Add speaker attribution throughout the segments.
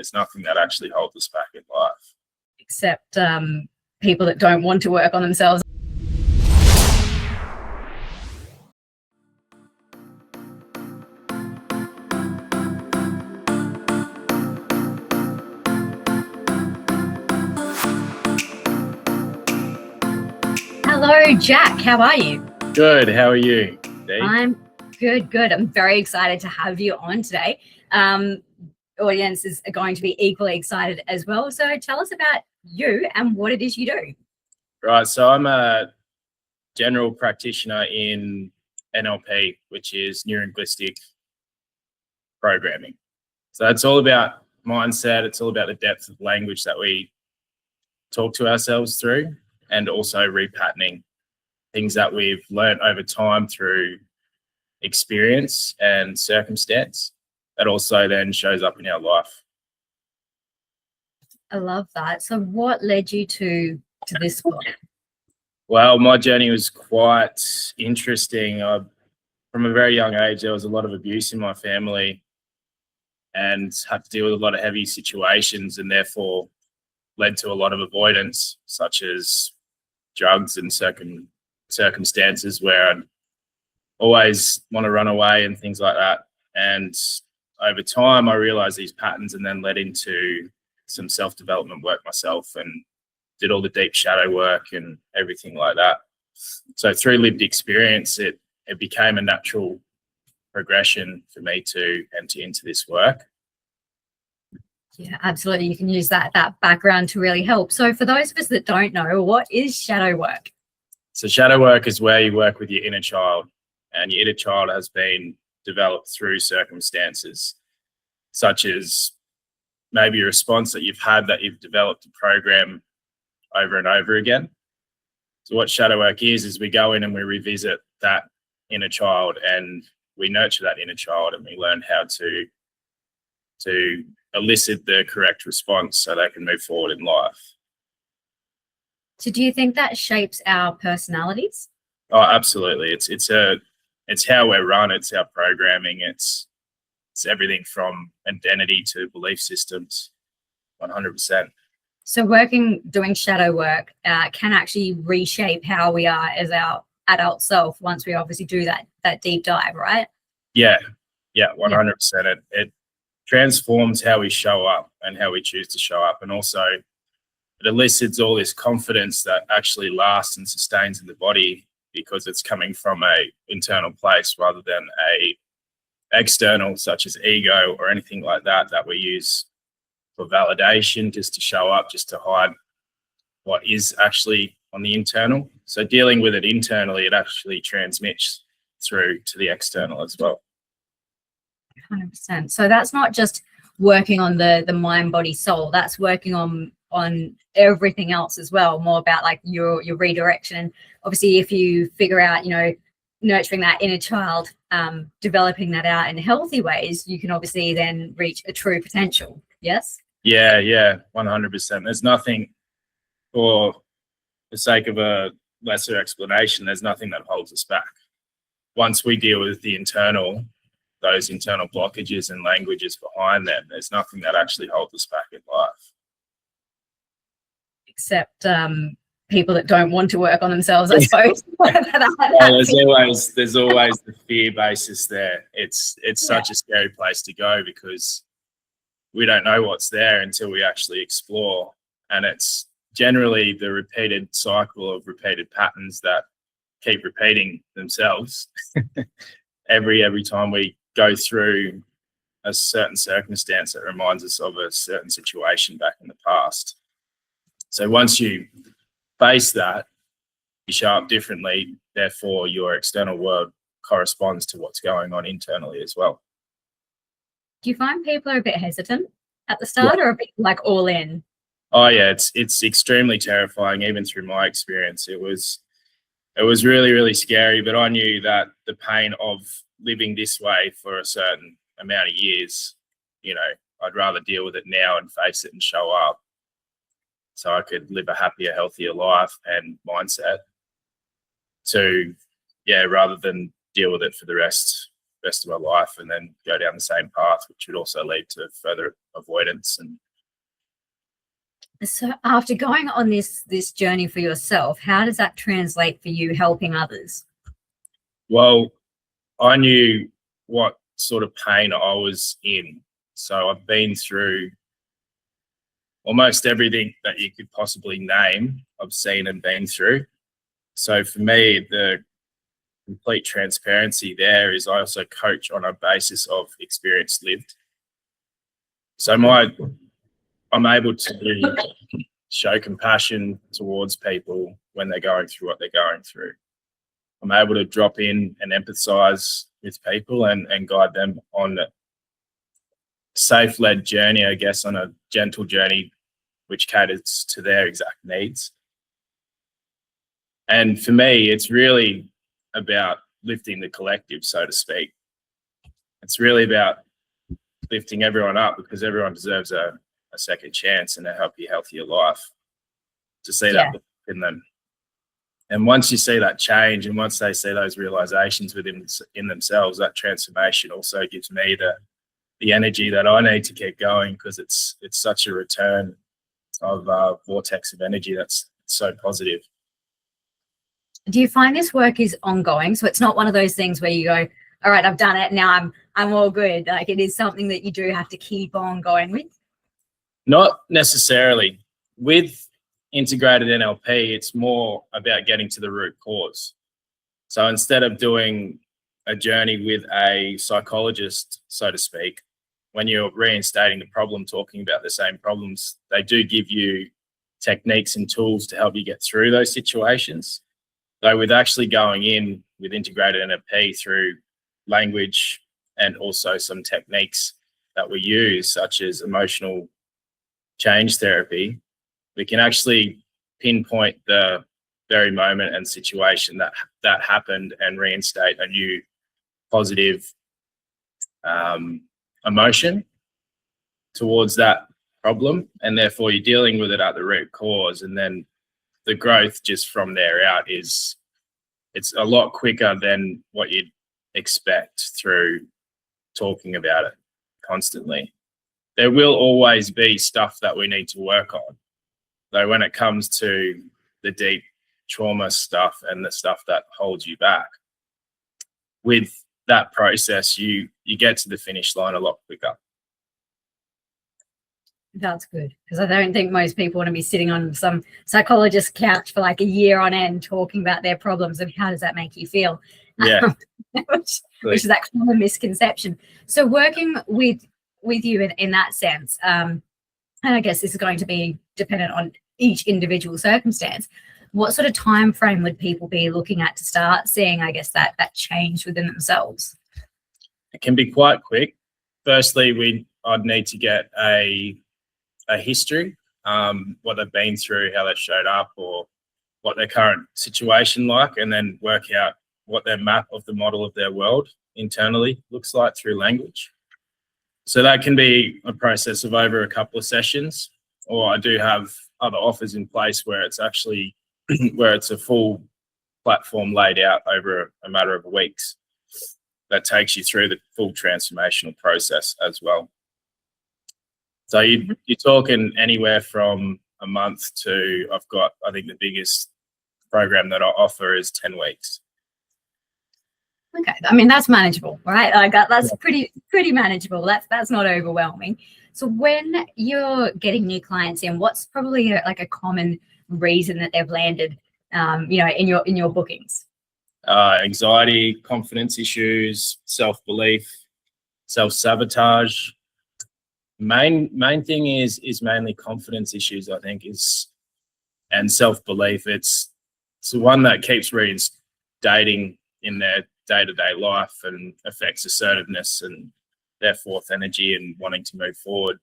Speaker 1: There's nothing that actually holds us back in life.
Speaker 2: Except people that don't want to work on themselves. Hello, Jack. How are you?
Speaker 1: Good. How are you, Dee?
Speaker 2: I'm good. I'm very excited to have you on today. Audience is going to be equally excited as well. So tell us about you and what it is you do.
Speaker 1: Right. So I'm a general practitioner in NLP, which is neurolinguistic programming. So it's all about mindset. It's all about the depth of language that we talk to ourselves through, and also repatterning things that we've learned over time through experience and circumstance that also then shows up in our life.
Speaker 2: I love that. So what led you to this book?
Speaker 1: Well, my journey was quite interesting. From a very young age, there was a lot of abuse in my family and had to deal with a lot of heavy situations, and therefore led to a lot of avoidance, such as drugs and circumstances where I'd always want to run away and things like that. And over time, I realized these patterns and then led into some self-development work myself and did all the deep shadow work and everything like that. So through lived experience, it became a natural progression for me to enter into this work.
Speaker 2: Yeah, absolutely. You can use that background to really help. So for those of us that don't know, what is shadow work?
Speaker 1: So shadow work is where you work with your inner child, and your inner child has been developed through circumstances such as maybe a response that you've had that you've developed a program over and over again. So what shadow work is we go in and we revisit that inner child and we nurture that inner child, and we learn how to elicit the correct response so they can move forward in life.
Speaker 2: So do you think that shapes our personalities?
Speaker 1: Oh, absolutely. It's how we're run. It's our programming. It's everything from identity to belief systems. 100%.
Speaker 2: So doing shadow work can actually reshape how we are as our adult self once we obviously do that deep dive, right?
Speaker 1: Yeah, 100%. It transforms how we show up and how we choose to show up, and also it elicits all this confidence that actually lasts and sustains in the body because it's coming from a internal place rather than a external, such as ego or anything like that we use for validation, just to show up, just to hide what is actually on the internal. So dealing with it internally, it actually transmits through to the external as well.
Speaker 2: 100%. So that's not just working on the mind, body, soul. That's working on everything else as well, more about like your redirection. And obviously if you figure out, nurturing that inner child, developing that out in healthy ways, you can obviously then reach a true potential. Yes?
Speaker 1: Yeah, 100%. There's nothing, for the sake of a lesser explanation, there's nothing that holds us back. Once we deal with those internal blockages and languages behind them, there's nothing that actually holds us back in life.
Speaker 2: Except people that don't want to work on themselves, I suppose.
Speaker 1: Well, there's always the fear basis there. It's such a scary place to go because we don't know what's there until we actually explore. And it's generally the repeated cycle of repeated patterns that keep repeating themselves every time we go through a certain circumstance that reminds us of a certain situation back in the past. So once you face that, you show up differently, therefore your external world corresponds to what's going on internally as well.
Speaker 2: Do you find people are a bit hesitant at the start, or a bit like all in?
Speaker 1: Oh yeah, it's extremely terrifying. Even through my experience, it was really, really scary, but I knew that the pain of living this way for a certain amount of years, I'd rather deal with it now and face it and show up so I could live a happier, healthier life and mindset rather than deal with it for the rest rest of my life and then go down the same path, which would also lead to further avoidance. And
Speaker 2: So after going on this journey for yourself, how does that translate for you helping others?
Speaker 1: well, I knew what sort of pain I was in. So I've been through almost everything that you could possibly name, I've seen and been through. So for me, the complete transparency there is I also coach on a basis of experience lived. So I'm able to show compassion towards people when they're going through what they're going through. I'm able to drop in and empathize with people and guide them on a safe-led journey, I guess, on a gentle journey which caters to their exact needs. And for me, it's really about lifting the collective, so to speak. It's really about lifting everyone up because everyone deserves a second chance and a healthier life, to see that in them. And once you see that change and once they see those realizations in themselves, that transformation also gives me the energy that I need to keep going, because it's such a return of vortex of energy that's so positive.
Speaker 2: Do you find this work is ongoing? So it's not one of those things where you go, all right, I've done it, now I'm all good. Like, it is something that you do have to keep on going with?
Speaker 1: Not necessarily. With integrated NLP, it's more about getting to the root cause. So instead of doing a journey with a psychologist, so to speak, when you're reinstating the problem, talking about the same problems, they do give you techniques and tools to help you get through those situations. Though with actually going in with integrated NLP through language and also some techniques that we use, such as emotional change therapy, we can actually pinpoint the very moment and situation that happened and reinstate a new positive emotion towards that problem, and therefore you're dealing with it at the root cause, and then the growth just from there out it's a lot quicker than what you'd expect through talking about it constantly. There will always be stuff that we need to work on, though, when it comes to the deep trauma stuff and the stuff that holds you back. With that process, you get to the finish line a lot quicker.
Speaker 2: That's good, because I don't think most people want to be sitting on some psychologist's couch for like a year on end talking about their problems and how does that make you feel.
Speaker 1: Yeah.
Speaker 2: which is that common misconception. So working with you in that sense, and I guess this is going to be dependent on each individual circumstance, what sort of time frame would people be looking at to start seeing, I guess, that change within themselves?
Speaker 1: It can be quite quick. Firstly, I'd need to get a history, what they've been through, how they showed up, or what their current situation like, and then work out what their map of the model of their world internally looks like through language. So that can be a process of over a couple of sessions, or I do have other offers in place where it's actually where it's a full platform laid out over a matter of weeks that takes you through the full transformational process as well. So you're talking anywhere from a month to, I think the biggest program that I offer is 10 weeks.
Speaker 2: Okay, I mean, that's manageable, right? Like that's pretty manageable. That's not overwhelming. So when you're getting new clients in, what's probably like a common reason that they've landed, in your bookings?
Speaker 1: Anxiety, confidence issues, self-belief, self-sabotage. Main thing is mainly confidence issues, I think, and self-belief. It's the one that keeps reinstating in their day-to-day life and affects assertiveness and their fourth energy and wanting to move forward,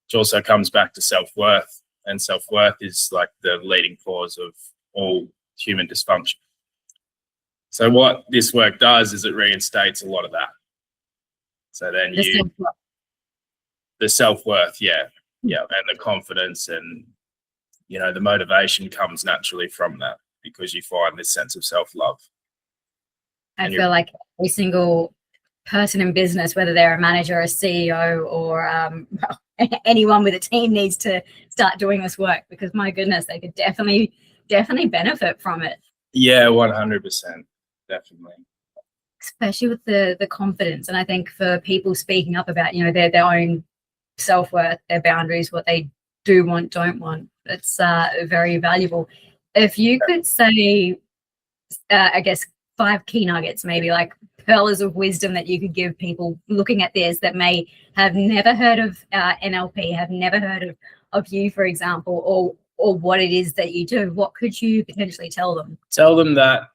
Speaker 1: which also comes back to self-worth. And self-worth is like the leading cause of all human dysfunction. So what this work does is it reinstates a lot of that. So then the self-worth, and the confidence and, the motivation comes naturally from that because you find this sense of self-love.
Speaker 2: I feel like every single person in business, whether they're a manager, a CEO, or anyone with a team, needs to start doing this work, because my goodness, they could definitely benefit from it.
Speaker 1: Yeah, 100%, definitely.
Speaker 2: Especially with the confidence. And I think for people speaking up about, their own self-worth, their boundaries, what they do want, don't want, it's very valuable. If you could say, I guess, 5 key nuggets, maybe like pearls of wisdom that you could give people looking at this that may have never heard of NLP, have never heard of you, for example, or what it is that you do, what could you potentially tell them?
Speaker 1: Tell them that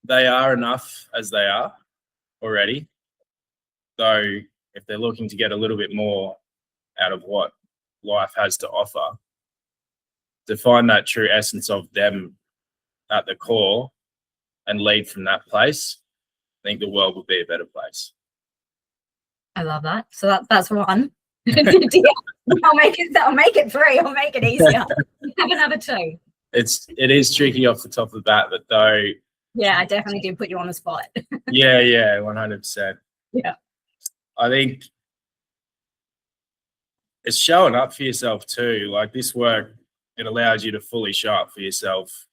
Speaker 1: they are enough as they are already. Though if they're looking to get a little bit more out of what life has to offer, to find that true essence of them at the core and lead from that place, I think the world will be a better place.
Speaker 2: I love that. So that's one. I'll make it 3. I'll make it easier. Have another 2.
Speaker 1: It is tricky off the top of the bat, but though.
Speaker 2: Yeah, I definitely did put you on the spot.
Speaker 1: Yeah, 100%.
Speaker 2: Yeah.
Speaker 1: I think it's showing up for yourself too. Like this work, it allows you to fully show up for yourself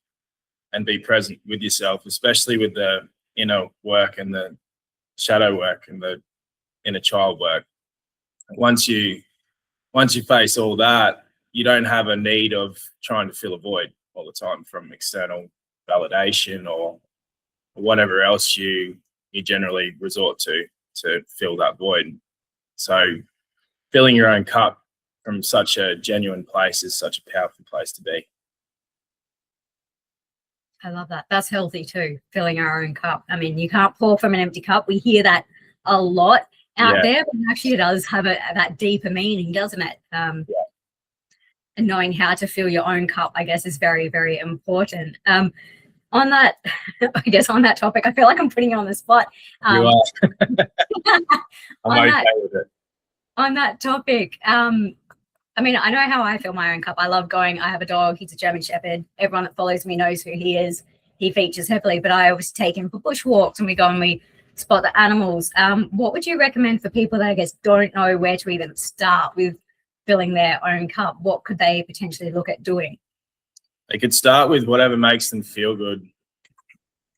Speaker 1: and be present with yourself, especially with the inner work and the shadow work and the inner child work. Once you face all that, you don't have a need of trying to fill a void all the time from external validation or whatever else you generally resort to fill that void. So filling your own cup from such a genuine place is such a powerful place to be.
Speaker 2: I love that. That's healthy too, filling our own cup. I mean, you can't pour from an empty cup. We hear that a lot out there, but actually it does have that deeper meaning, doesn't it? And knowing how to fill your own cup, I guess, is very, very important. On that, I guess on that topic, I feel like I'm putting you on the spot.
Speaker 1: You are. I'm okay with it.
Speaker 2: On that topic, I mean, I know how I fill my own cup. I love going. I have a dog. He's a German Shepherd. Everyone that follows me knows who he is. He features heavily, but I always take him for bushwalks and we go and we spot the animals. What would you recommend for people that, I guess, don't know where to even start with filling their own cup? What could they potentially look at doing?
Speaker 1: They could start with whatever makes them feel good,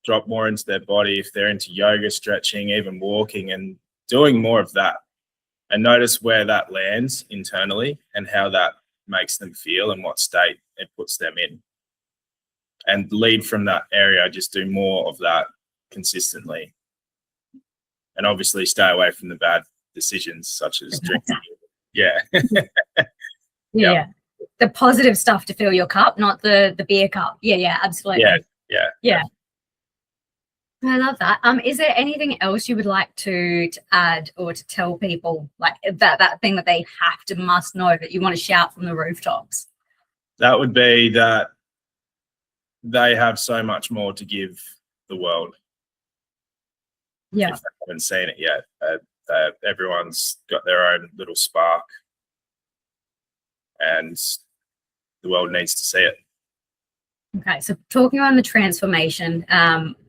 Speaker 1: drop more into their body. If they're into yoga, stretching, even walking, and doing more of that, and notice where that lands internally and how that makes them feel and what state it puts them in. And lead from that area, just do more of that consistently. And obviously stay away from the bad decisions such as drinking. Yeah.
Speaker 2: Yeah. The positive stuff to fill your cup, not the beer cup. Yeah, absolutely. Yeah. I love that. Is there anything else you would like to add or to tell people, like that thing that they must know, that you want to shout from the rooftops?
Speaker 1: That would be that they have so much more to give the world.
Speaker 2: Yeah.
Speaker 1: If they haven't seen it yet, everyone's got their own little spark, and the world needs to see it.
Speaker 2: Okay, so talking on the transformation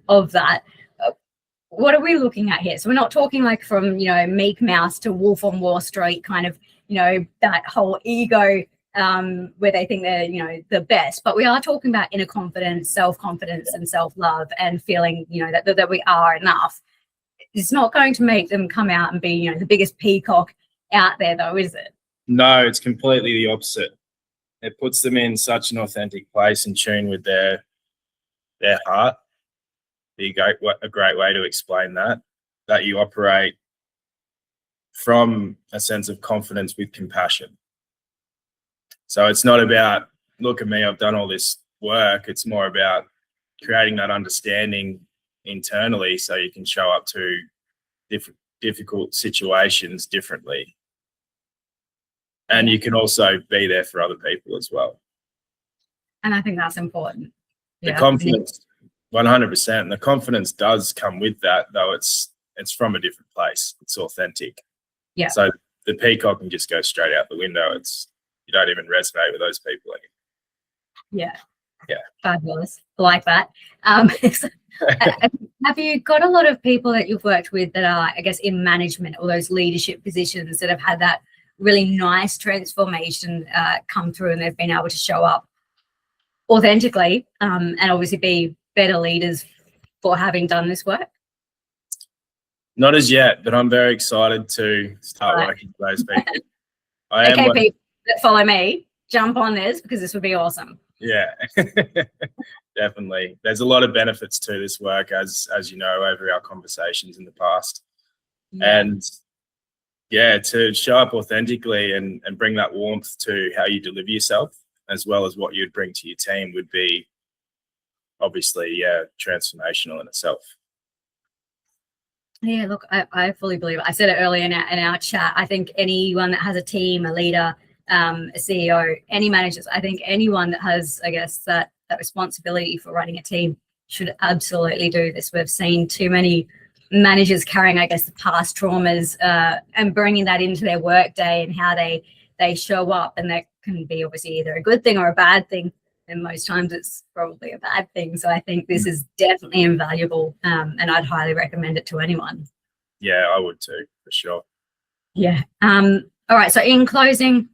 Speaker 2: of that, what are we looking at here? So we're not talking like from, Meek Mouse to Wolf on Wall Street, kind of, that whole ego where they think they're, the best, but we are talking about inner confidence, self-confidence and self-love, and feeling, that we are enough. It's not going to make them come out and be, the biggest peacock out there though, is it? No,
Speaker 1: it's completely the opposite. It puts them in such an authentic place in tune with their heart. A great way to explain that you operate from a sense of confidence with compassion. So it's not about, look at me, I've done all this work. It's more about creating that understanding internally so you can show up to difficult situations differently. And you can also be there for other people as well.
Speaker 2: And I think that's important.
Speaker 1: The confidence, 100%. And the confidence does come with that, though it's from a different place. It's authentic.
Speaker 2: Yeah.
Speaker 1: So the peacock can just go straight out the window. You don't even resonate with those people anymore.
Speaker 2: Yeah.
Speaker 1: Yeah.
Speaker 2: Fabulous. I like that. Have you got a lot of people that you've worked with that are, I guess, in management or those leadership positions that have had that really nice transformation come through, and they've been able to show up authentically and obviously be better leaders for having done this work?
Speaker 1: Not as yet, but I'm very excited to start
Speaker 2: Right.
Speaker 1: working with those people.
Speaker 2: Okay, people that follow me, jump on this because this would be awesome.
Speaker 1: Yeah, definitely. There's a lot of benefits to this work, as you know, over our conversations in the past.
Speaker 2: Yeah.
Speaker 1: And yeah, to show up authentically and bring that warmth to how you deliver yourself, as well as what you'd bring to your team, would be obviously, transformational in itself.
Speaker 2: Yeah, look, I fully believe it. I said it earlier in our chat. I think anyone that has a team, a leader, a CEO, any managers, I think anyone that has, I guess, that responsibility for running a team should absolutely do this. We've seen too many managers carrying, I guess, the past traumas and bringing that into their work day and how they show up. And that can be obviously either a good thing or a bad thing. And most times it's probably a bad thing. So I think this is definitely invaluable, and I'd highly recommend it to anyone.
Speaker 1: Yeah, I would too, for sure.
Speaker 2: Yeah. All right. So in closing,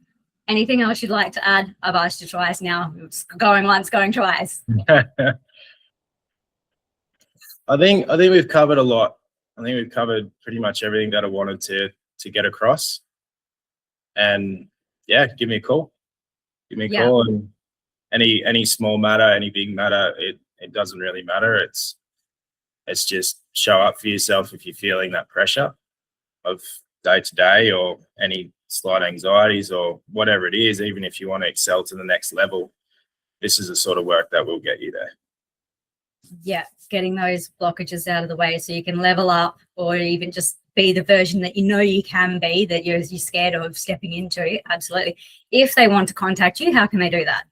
Speaker 2: anything else you'd like to add? I've asked you twice now. It's going once, going twice.
Speaker 1: I think we've covered a lot. I think we've covered pretty much everything that I wanted to get across. And yeah, give me a call. Give me a call, and any small matter, any big matter, it doesn't really matter. It's just show up for yourself if you're feeling that pressure of day to day, or any slight anxieties or whatever it is. Even if you want to excel to the next level, this is the sort of work that will get you there.
Speaker 2: Yeah, getting those blockages out of the way so you can level up, or even just be the version that you know you can be, that you're scared of stepping into. Absolutely. If they want to contact you, how can they do that?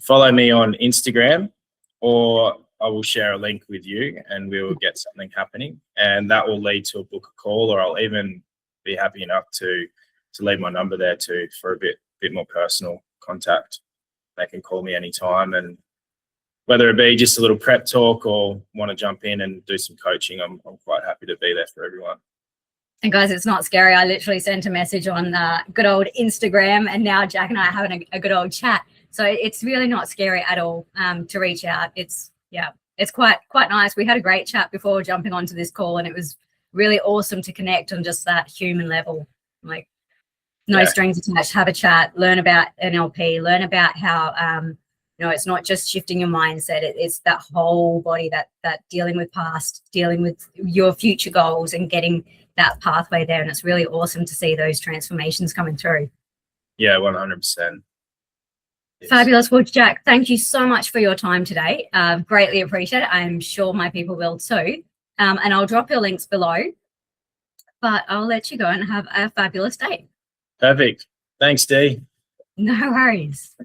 Speaker 1: Follow me on Instagram, or I will share a link with you and we will get something happening, and that will lead to a book a call, or I'll even be happy enough to leave my number there too for a bit more personal contact. They can call me anytime, and whether it be just a little prep talk or want to jump in and do some coaching, I'm quite happy to be there for everyone.
Speaker 2: And guys, it's not scary. I literally sent a message on good old Instagram, and now Jack and I are having a good old chat. So it's really not scary at all to reach out. It's quite nice. We had a great chat before jumping onto this call, and it was really awesome to connect on just that human level. Like no strings attached, have a chat, learn about NLP, learn about how it's not just shifting your mindset. It's that whole body, that dealing with past, dealing with your future goals, and getting that pathway there. And it's really awesome to see those transformations coming through.
Speaker 1: Yeah, 100%. Yes.
Speaker 2: Fabulous. Well, Jack, thank you so much for your time today. Greatly appreciate it. I'm sure my people will too. And I'll drop your links below, but I'll let you go and have a fabulous day.
Speaker 1: Perfect. Thanks, Dee.
Speaker 2: No worries.